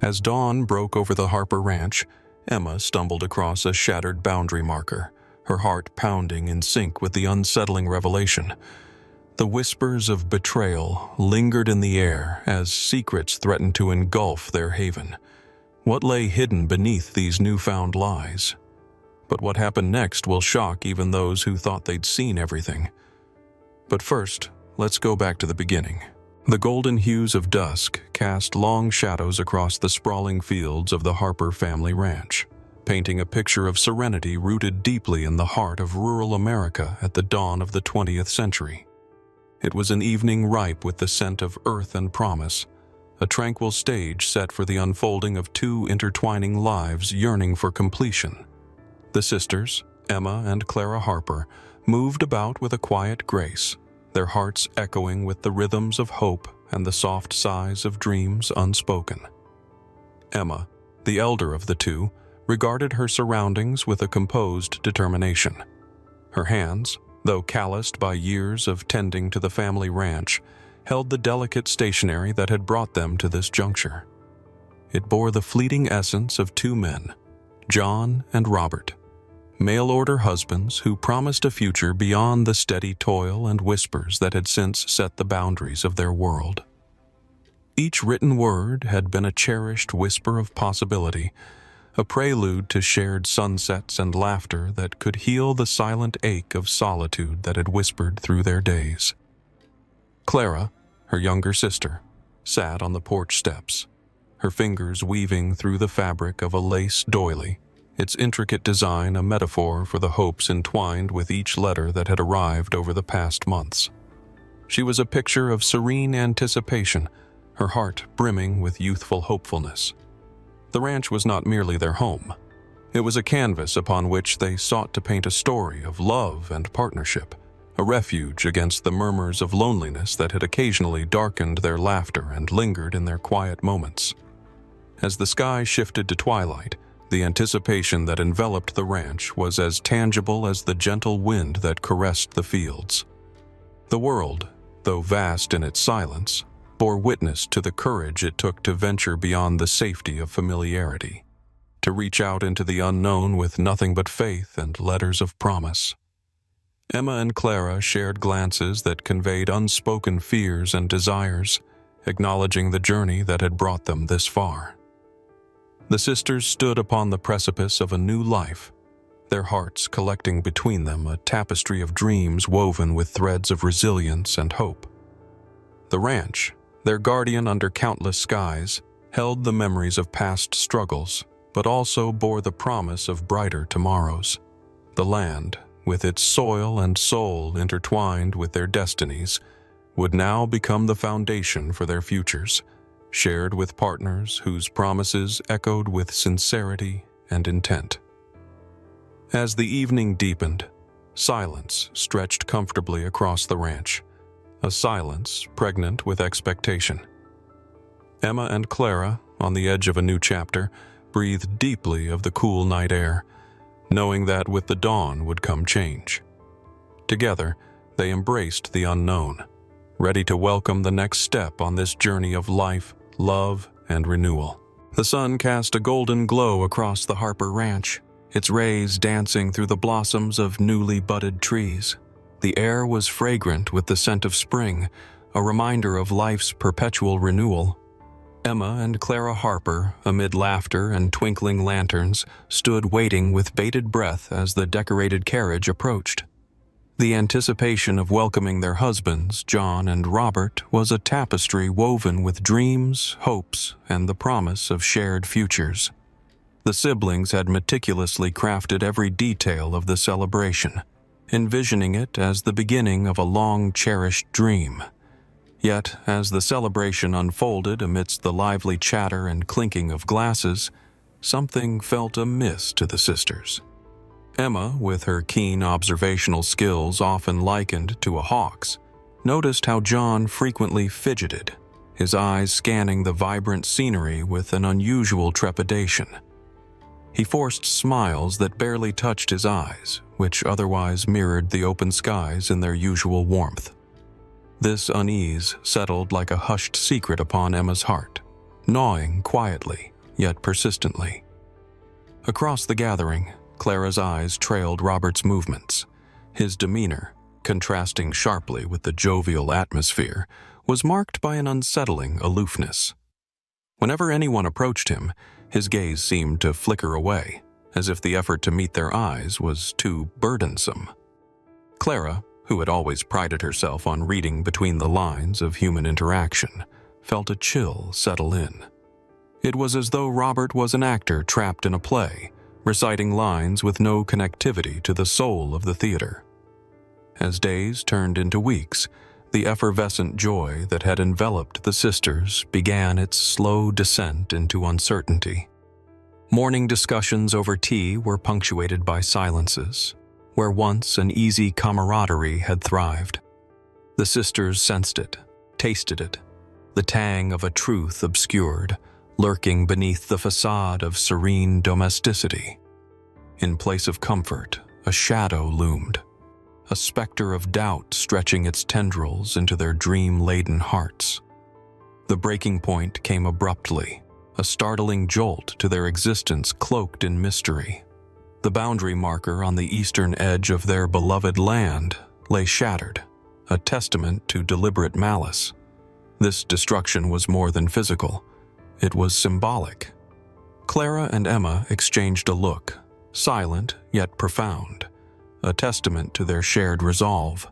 As dawn broke over the Harper Ranch, Emma stumbled across a shattered boundary marker, her heart pounding in sync with the unsettling revelation. The whispers of betrayal lingered in the air as secrets threatened to engulf their haven. What lay hidden beneath these newfound lies? But what happened next will shock even those who thought they'd seen everything. But first, let's go back to the beginning. The golden hues of dusk cast long shadows across the sprawling fields of the Harper family ranch, painting a picture of serenity rooted deeply in the heart of rural America at the dawn of the 20th century. It was an evening ripe with the scent of earth and promise, a tranquil stage set for the unfolding of two intertwining lives yearning for completion. The sisters, Emma and Clara Harper, moved about with a quiet grace, their hearts echoing with the rhythms of hope and the soft sighs of dreams unspoken. Emma, the elder of the two, regarded her surroundings with a composed determination. Her hands, though calloused by years of tending to the family ranch, held the delicate stationery that had brought them to this juncture. It bore the fleeting essence of two men, John and Robert, mail-order husbands who promised a future beyond the steady toil and whispers that had since set the boundaries of their world. Each written word had been a cherished whisper of possibility, a prelude to shared sunsets and laughter that could heal the silent ache of solitude that had whispered through their days. Clara, her younger sister, sat on the porch steps, her fingers weaving through the fabric of a lace doily, its intricate design a metaphor for the hopes entwined with each letter that had arrived over the past months. She was a picture of serene anticipation, her heart brimming with youthful hopefulness. The ranch was not merely their home. It was a canvas upon which they sought to paint a story of love and partnership, a refuge against the murmurs of loneliness that had occasionally darkened their laughter and lingered in their quiet moments. As the sky shifted to twilight, the anticipation that enveloped the ranch was as tangible as the gentle wind that caressed the fields. The world, though vast in its silence, bore witness to the courage it took to venture beyond the safety of familiarity, to reach out into the unknown with nothing but faith and letters of promise. Emma and Clara shared glances that conveyed unspoken fears and desires, acknowledging the journey that had brought them this far. The sisters stood upon the precipice of a new life, their hearts collecting between them a tapestry of dreams woven with threads of resilience and hope. The ranch, their guardian under countless skies, held the memories of past struggles, but also bore the promise of brighter tomorrows. The land, with its soil and soul intertwined with their destinies, would now become the foundation for their futures, shared with partners whose promises echoed with sincerity and intent. As the evening deepened, silence stretched comfortably across the ranch, a silence pregnant with expectation. Emma and Clara, on the edge of a new chapter, breathed deeply of the cool night air, knowing that with the dawn would come change. Together, they embraced the unknown, ready to welcome the next step on this journey of life, love, and renewal. The sun cast a golden glow across the Harper Ranch, its rays dancing through the blossoms of newly budded trees. The air was fragrant with the scent of spring, a reminder of life's perpetual renewal. Emma and Clara Harper, amid laughter and twinkling lanterns, stood waiting with bated breath as the decorated carriage approached. The anticipation of welcoming their husbands, John and Robert, was a tapestry woven with dreams, hopes, and the promise of shared futures. The siblings had meticulously crafted every detail of the celebration, envisioning it as the beginning of a long-cherished dream. Yet, as the celebration unfolded amidst the lively chatter and clinking of glasses, something felt amiss to the sisters. Emma, with her keen observational skills often likened to a hawk's, noticed how John frequently fidgeted, his eyes scanning the vibrant scenery with an unusual trepidation. He forced smiles that barely touched his eyes, which otherwise mirrored the open skies in their usual warmth. This unease settled like a hushed secret upon Emma's heart, gnawing quietly, yet persistently. Across the gathering, Clara's eyes trailed Robert's movements. His demeanor, contrasting sharply with the jovial atmosphere, was marked by an unsettling aloofness. Whenever anyone approached him, his gaze seemed to flicker away, as if the effort to meet their eyes was too burdensome. Clara, who had always prided herself on reading between the lines of human interaction, felt a chill settle in. It was as though Robert was an actor trapped in a play, reciting lines with no connectivity to the soul of the theater. As days turned into weeks, the effervescent joy that had enveloped the sisters began its slow descent into uncertainty. Morning discussions over tea were punctuated by silences, where once an easy camaraderie had thrived. The sisters sensed it, tasted it, the tang of a truth obscured, lurking beneath the facade of serene domesticity. In place of comfort, a shadow loomed, a specter of doubt stretching its tendrils into their dream-laden hearts. The breaking point came abruptly, a startling jolt to their existence cloaked in mystery. The boundary marker on the eastern edge of their beloved land lay shattered, a testament to deliberate malice. This destruction was more than physical. It was symbolic. Clara and Emma exchanged a look, silent yet profound, a testament to their shared resolve.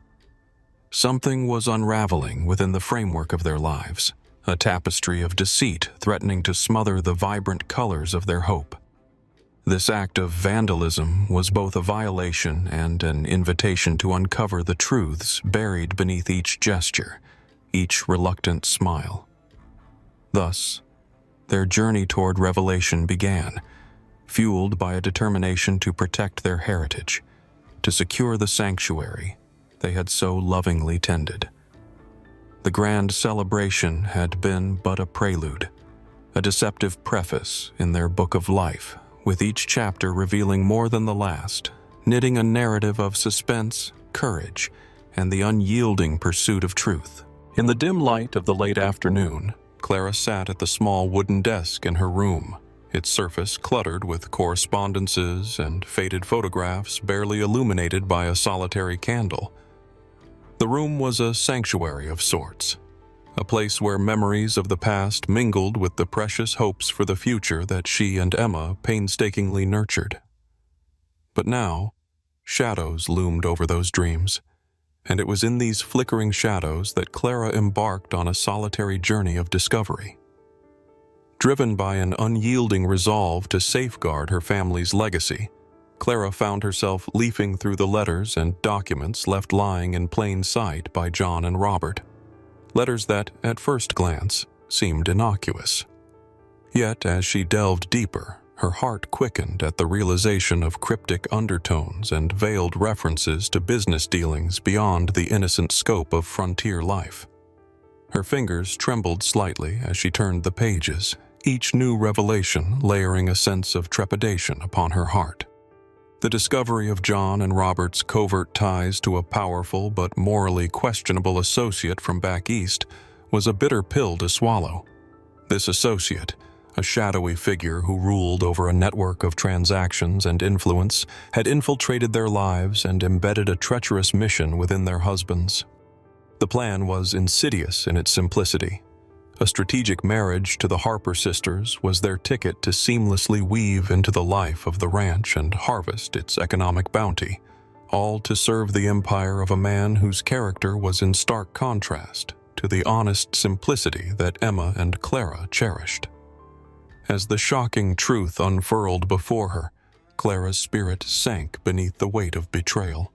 Something was unraveling within the framework of their lives, a tapestry of deceit threatening to smother the vibrant colors of their hope. This act of vandalism was both a violation and an invitation to uncover the truths buried beneath each gesture, each reluctant smile. Thus, their journey toward revelation began, fueled by a determination to protect their heritage, to secure the sanctuary they had so lovingly tended. The grand celebration had been but a prelude, a deceptive preface in their book of life, with each chapter revealing more than the last, knitting a narrative of suspense, courage, and the unyielding pursuit of truth. In the dim light of the late afternoon, Clara sat at the small wooden desk in her room, its surface cluttered with correspondences and faded photographs barely illuminated by a solitary candle. The room was a sanctuary of sorts, a place where memories of the past mingled with the precious hopes for the future that she and Emma painstakingly nurtured. But now, shadows loomed over those dreams, and it was in these flickering shadows that Clara embarked on a solitary journey of discovery. Driven by an unyielding resolve to safeguard her family's legacy, Clara found herself leafing through the letters and documents left lying in plain sight by John and Robert. Letters that, at first glance, seemed innocuous. Yet, as she delved deeper, her heart quickened at the realization of cryptic undertones and veiled references to business dealings beyond the innocent scope of frontier life. Her fingers trembled slightly as she turned the pages, each new revelation layering a sense of trepidation upon her heart. The discovery of John and Robert's covert ties to a powerful but morally questionable associate from back east was a bitter pill to swallow. This associate, a shadowy figure who ruled over a network of transactions and influence, had infiltrated their lives and embedded a treacherous mission within their husbands. The plan was insidious in its simplicity. A strategic marriage to the Harper sisters was their ticket to seamlessly weave into the life of the ranch and harvest its economic bounty, all to serve the empire of a man whose character was in stark contrast to the honest simplicity that Emma and Clara cherished. As the shocking truth unfurled before her, Clara's spirit sank beneath the weight of betrayal.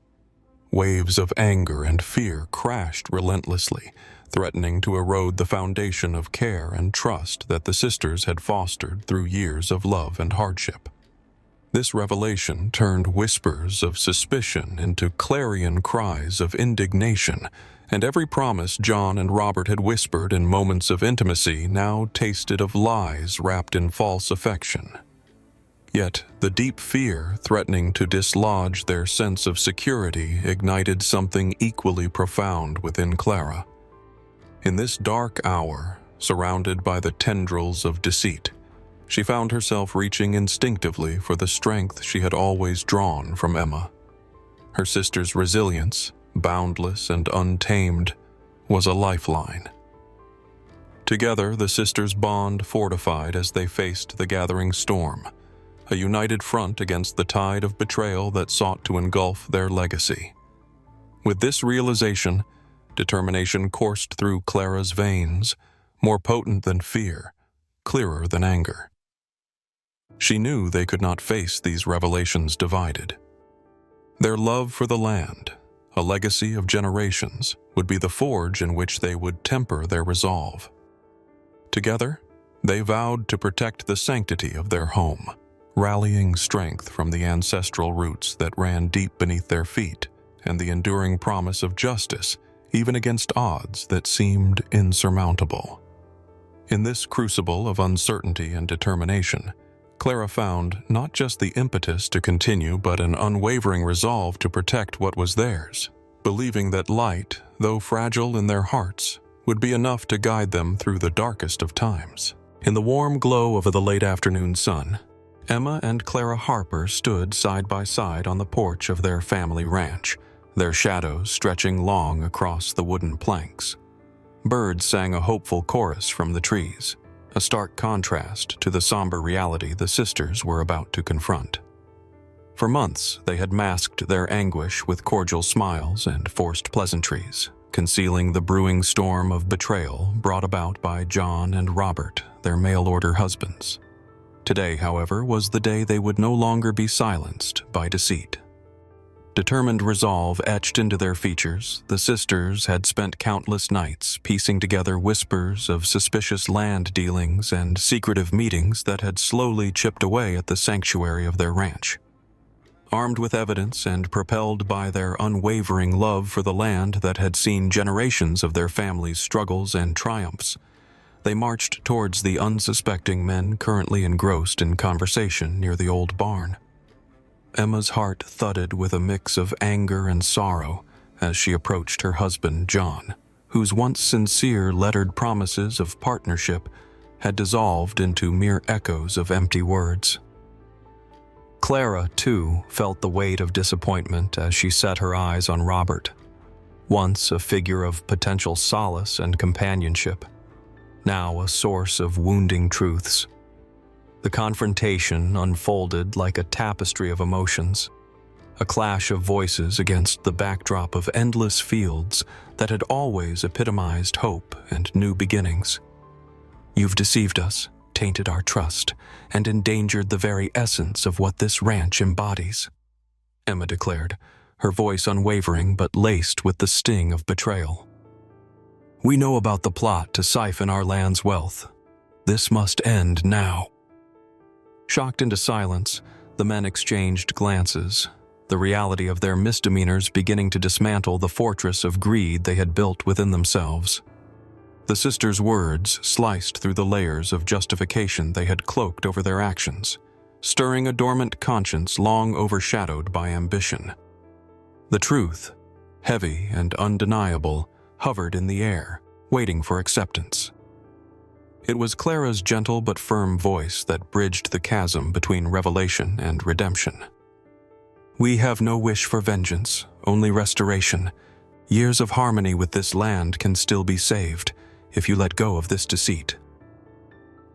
Waves of anger and fear crashed relentlessly, threatening to erode the foundation of care and trust that the sisters had fostered through years of love and hardship. This revelation turned whispers of suspicion into clarion cries of indignation, and every promise John and Robert had whispered in moments of intimacy now tasted of lies wrapped in false affection. Yet the deep fear threatening to dislodge their sense of security ignited something equally profound within Clara. In this dark hour, surrounded by the tendrils of deceit. She found herself reaching instinctively for the strength she had always drawn from Emma. Her sister's resilience, boundless and untamed, was a lifeline. Together, the sisters' bond fortified as they faced the gathering storm, a united front against the tide of betrayal that sought to engulf their legacy. With this realization, determination coursed through Clara's veins, more potent than fear, clearer than anger. She knew they could not face these revelations divided. Their love for the land, a legacy of generations, would be the forge in which they would temper their resolve. Together, they vowed to protect the sanctity of their home, rallying strength from the ancestral roots that ran deep beneath their feet and the enduring promise of justice, even against odds that seemed insurmountable. In this crucible of uncertainty and determination, Clara found not just the impetus to continue but an unwavering resolve to protect what was theirs, believing that light, though fragile in their hearts, would be enough to guide them through the darkest of times. In the warm glow of the late afternoon sun, Emma and Clara Harper stood side by side on the porch of their family ranch, their shadows stretching long across the wooden planks. Birds sang a hopeful chorus from the trees, a stark contrast to the somber reality the sisters were about to confront. For months, they had masked their anguish with cordial smiles and forced pleasantries, concealing the brewing storm of betrayal brought about by John and Robert, their mail-order husbands. Today, however, was the day they would no longer be silenced by deceit. Determined resolve etched into their features, the sisters had spent countless nights piecing together whispers of suspicious land dealings and secretive meetings that had slowly chipped away at the sanctuary of their ranch. Armed with evidence and propelled by their unwavering love for the land that had seen generations of their family's struggles and triumphs, they marched towards the unsuspecting men currently engrossed in conversation near the old barn. Emma's heart thudded with a mix of anger and sorrow as she approached her husband, John, whose once sincere lettered promises of partnership had dissolved into mere echoes of empty words. Clara, too, felt the weight of disappointment as she set her eyes on Robert, once a figure of potential solace and companionship, now a source of wounding truths. The confrontation unfolded like a tapestry of emotions, a clash of voices against the backdrop of endless fields that had always epitomized hope and new beginnings. "You've deceived us, tainted our trust, and endangered the very essence of what this ranch embodies," Emma declared, her voice unwavering but laced with the sting of betrayal. "We know about the plot to siphon our land's wealth. This must end now." Shocked into silence, the men exchanged glances, the reality of their misdemeanors beginning to dismantle the fortress of greed they had built within themselves. The sisters' words sliced through the layers of justification they had cloaked over their actions, stirring a dormant conscience long overshadowed by ambition. The truth, heavy and undeniable, hovered in the air, waiting for acceptance. It was Clara's gentle but firm voice that bridged the chasm between revelation and redemption. "We have no wish for vengeance, only restoration. Years of harmony with this land can still be saved if you let go of this deceit."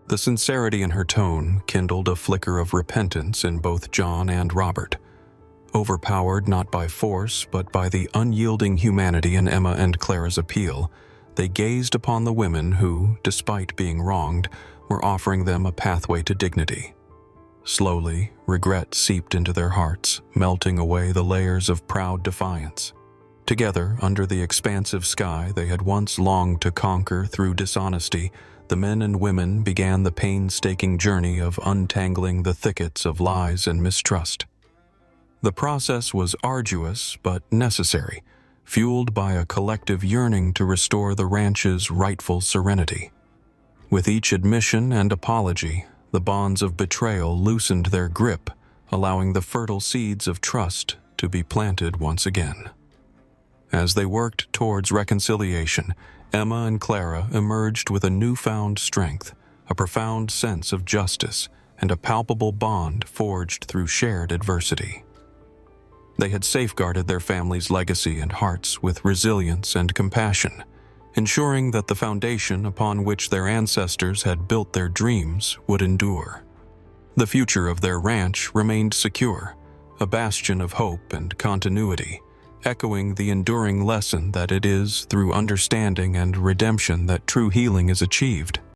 The sincerity in her tone kindled a flicker of repentance in both John and Robert. Overpowered not by force but by the unyielding humanity in Emma and Clara's appeal, they gazed upon the women who, despite being wronged, were offering them a pathway to dignity. Slowly, regret seeped into their hearts, melting away the layers of proud defiance. Together, under the expansive sky they had once longed to conquer through dishonesty, the men and women began the painstaking journey of untangling the thickets of lies and mistrust. The process was arduous but necessary, fueled by a collective yearning to restore the ranch's rightful serenity. With each admission and apology, the bonds of betrayal loosened their grip, allowing the fertile seeds of trust to be planted once again. As they worked towards reconciliation, Emma and Clara emerged with a newfound strength, a profound sense of justice, and a palpable bond forged through shared adversity. They had safeguarded their family's legacy and hearts with resilience and compassion, ensuring that the foundation upon which their ancestors had built their dreams would endure. The future of their ranch remained secure, a bastion of hope and continuity, echoing the enduring lesson that it is through understanding and redemption that true healing is achieved.